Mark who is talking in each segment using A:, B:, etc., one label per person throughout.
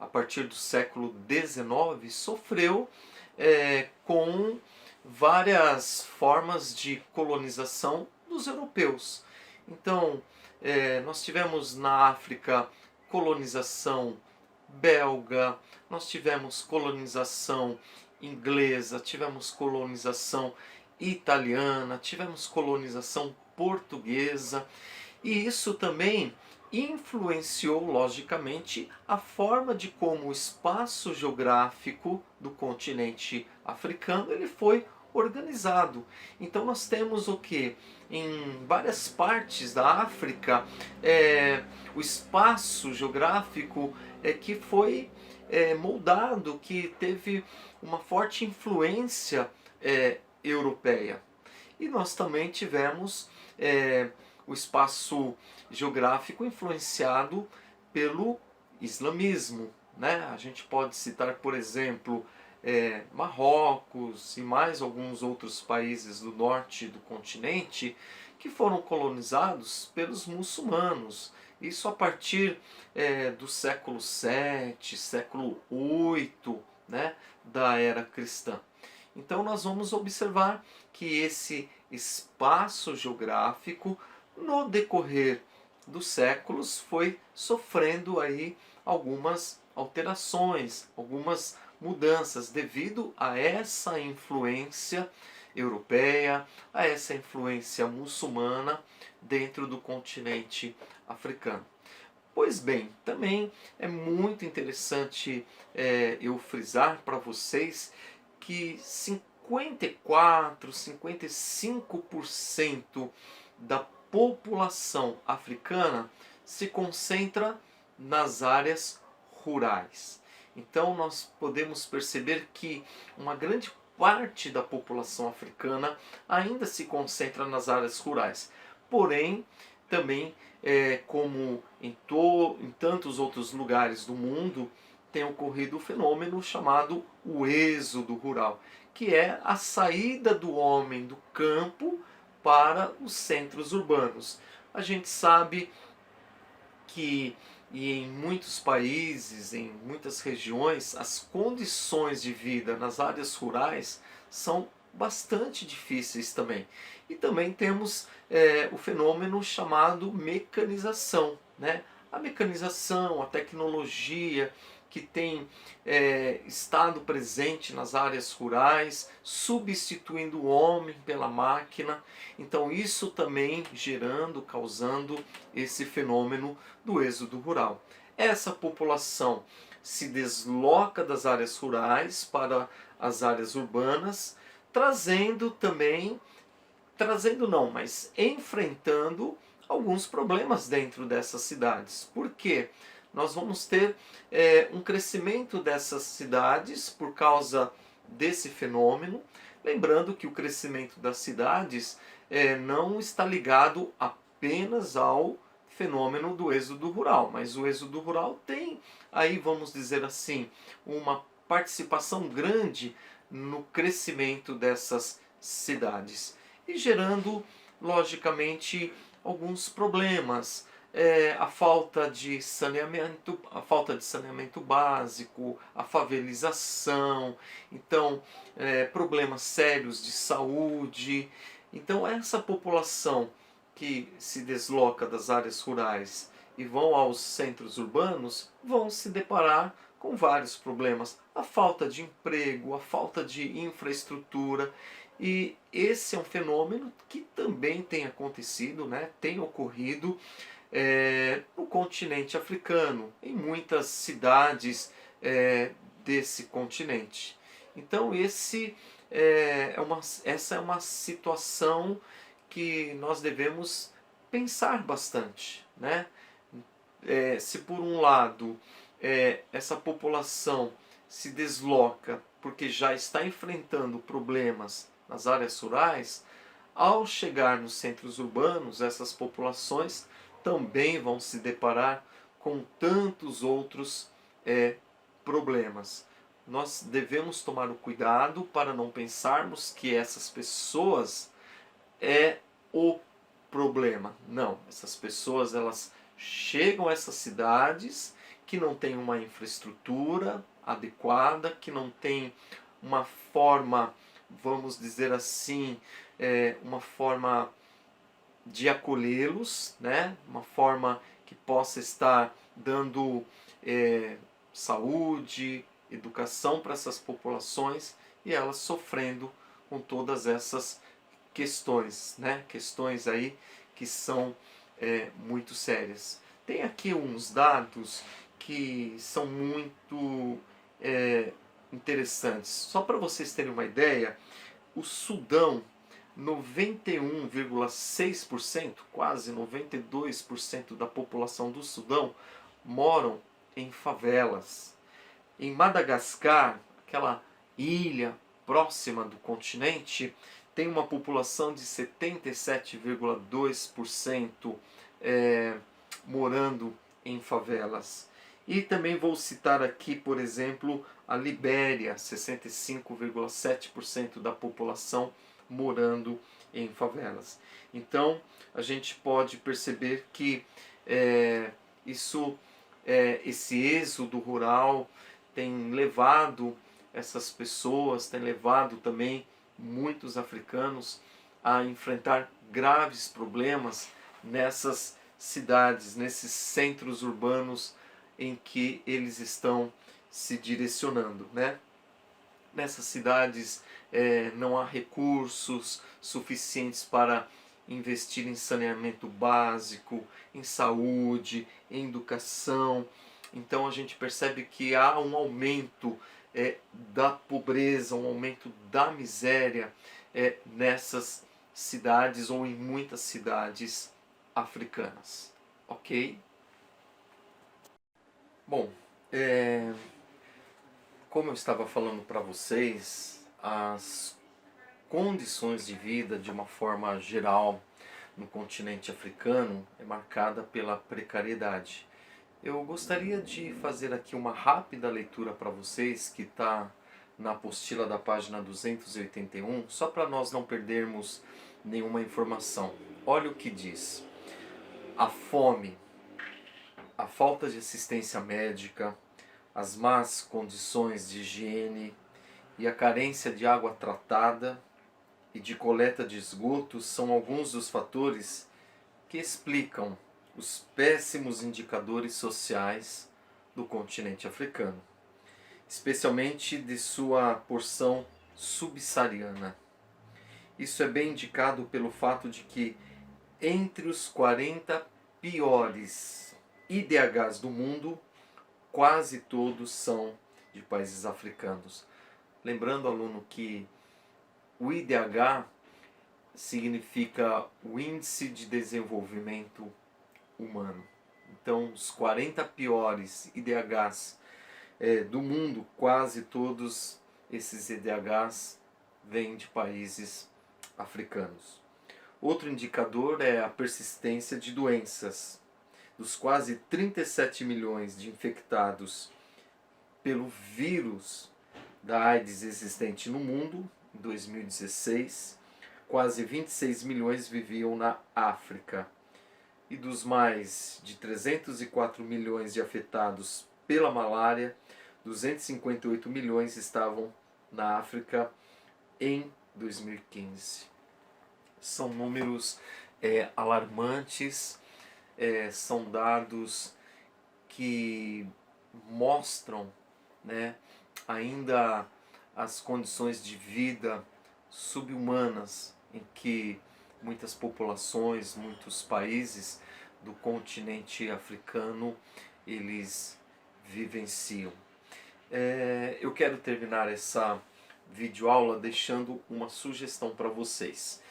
A: a partir do século XIX, sofreu com várias formas de colonização dos europeus. Então, nós tivemos na África colonização belga, nós tivemos colonização inglesa, tivemos colonização italiana, tivemos colonização portuguesa, e isso também influenciou, logicamente, a forma de como o espaço geográfico do continente africano ele foi organizado. Então nós temos o que? Em várias partes da África, o espaço geográfico que foi moldado, que teve uma forte influência europeia. E nós também tivemos o espaço geográfico influenciado pelo islamismo, né? A gente pode citar, por exemplo, Marrocos e mais alguns outros países do norte do continente que foram colonizados pelos muçulmanos. Isso a partir do século VII, século VIII, né, da era cristã. Então nós vamos observar que esse espaço geográfico, no decorrer dos séculos, foi sofrendo aí algumas alterações, algumas mudanças devido a essa influência europeia, a essa influência muçulmana dentro do continente africano. Pois bem, também é muito interessante eu frisar para vocês que 54, 55% da população africana se concentra nas áreas rurais. Então nós podemos perceber que uma grande parte da população africana ainda se concentra nas áreas rurais. Porém, também, como em tantos outros lugares do mundo, tem ocorrido o fenômeno chamado o êxodo rural, que é a saída do homem do campo para os centros urbanos. A gente sabe que em muitos países, em muitas regiões, as condições de vida nas áreas rurais são bastante difíceis também. E também temos o fenômeno chamado mecanização, né? A mecanização, a tecnologia que tem estado presente nas áreas rurais, substituindo o homem pela máquina. Então isso também causando esse fenômeno do êxodo rural. Essa população se desloca das áreas rurais para as áreas urbanas, mas enfrentando alguns problemas dentro dessas cidades. Por quê? Nós vamos ter um crescimento dessas cidades por causa desse fenômeno. Lembrando que o crescimento das cidades não está ligado apenas ao fenômeno do êxodo rural, mas o êxodo rural tem aí, vamos dizer assim, uma participação grande no crescimento dessas cidades e gerando, logicamente, alguns problemas. A falta de saneamento básico, a favelização, então problemas sérios de saúde. Então essa população que se desloca das áreas rurais e vão aos centros urbanos vão se deparar com vários problemas. A falta de emprego, a falta de infraestrutura. E esse é um fenômeno que também tem acontecido, né? Tem ocorrido no continente africano, em muitas cidades desse continente. Então essa é uma situação que nós devemos pensar bastante, né? Se por um lado essa população se desloca porque já está enfrentando problemas nas áreas rurais, ao chegar nos centros urbanos, essas populações também vão se deparar com tantos outros problemas. Nós devemos tomar o cuidado para não pensarmos que essas pessoas é o problema. Não, essas pessoas elas chegam a essas cidades que não tem uma infraestrutura adequada, que não tem uma forma, vamos dizer assim, uma forma de acolhê-los, né? Uma forma que possa estar dando saúde, educação para essas populações e elas sofrendo com todas essas questões, né? Questões aí que são muito sérias. Tem aqui uns dados que são muito interessantes. Só para vocês terem uma ideia, o Sudão, 91,6%, quase 92% da população do Sudão moram em favelas. Em Madagascar, aquela ilha próxima do continente, tem uma população de 77,2% morando em favelas. E também vou citar aqui, por exemplo, a Libéria, 65,7% da população morando em favelas. Então, a gente pode perceber que esse êxodo rural tem levado essas pessoas, tem levado também muitos africanos a enfrentar graves problemas nessas cidades, nesses centros urbanos em que eles estão se direcionando, né? Nessas cidades não há recursos suficientes para investir em saneamento básico, em saúde, em educação. Então a gente percebe que há um aumento da pobreza, um aumento da miséria nessas cidades ou em muitas cidades africanas. Ok? Bom, como eu estava falando para vocês, as condições de vida de uma forma geral no continente africano é marcada pela precariedade. Eu gostaria de fazer aqui uma rápida leitura para vocês que está na apostila da página 281, só para nós não perdermos nenhuma informação. Olha o que diz: a fome, a falta de assistência médica, as más condições de higiene e a carência de água tratada e de coleta de esgotos são alguns dos fatores que explicam os péssimos indicadores sociais do continente africano, especialmente de sua porção subsaariana. Isso é bem indicado pelo fato de que entre os 40 piores IDHs do mundo, quase todos são de países africanos. Lembrando, aluno, que o IDH significa o Índice de Desenvolvimento Humano. Então, os 40 piores IDHs do mundo, quase todos esses IDHs vêm de países africanos. Outro indicador é a persistência de doenças. Dos quase 37 milhões de infectados pelo vírus da AIDS existente no mundo, em 2016, quase 26 milhões viviam na África. E dos mais de 304 milhões de afetados pela malária, 258 milhões estavam na África em 2015. São números alarmantes, são dados que mostram, né, ainda as condições de vida subhumanas em que muitas populações, muitos países do continente africano eles vivenciam. Eu quero terminar essa videoaula deixando uma sugestão para vocês.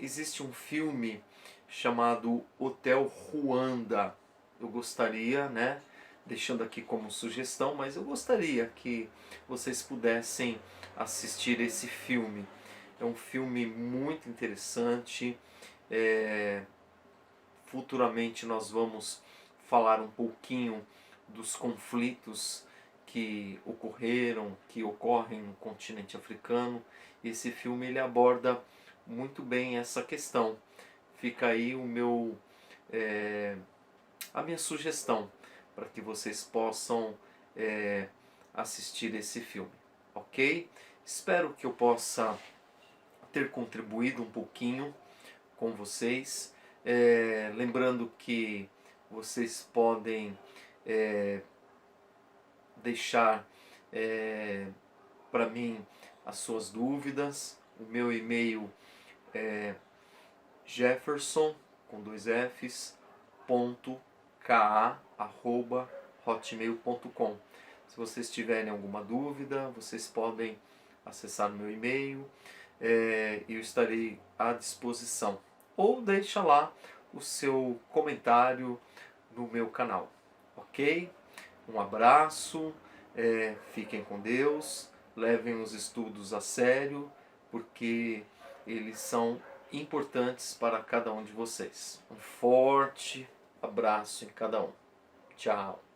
A: Existe um filme chamado Hotel Ruanda. Eu gostaria, né, deixando aqui como sugestão, mas eu gostaria que vocês pudessem assistir esse filme. É um filme muito interessante. Futuramente nós vamos falar um pouquinho dos conflitos que ocorreram, que ocorrem no continente africano. Esse filme ele aborda muito bem essa questão. Fica aí a minha sugestão para que vocês possam assistir esse filme, ok? Espero que eu possa ter contribuído um pouquinho com vocês, lembrando que vocês podem deixar para mim as suas dúvidas. O meu e-mail é Jefferson com 2 Fs .ka@hotmail.com. Se vocês tiverem alguma dúvida, vocês podem acessar meu e-mail e eu estarei à disposição. Ou deixa lá o seu comentário no meu canal, ok? Um abraço, fiquem com Deus, levem os estudos a sério, porque eles são importantes para cada um de vocês. Um forte abraço em cada um. Tchau.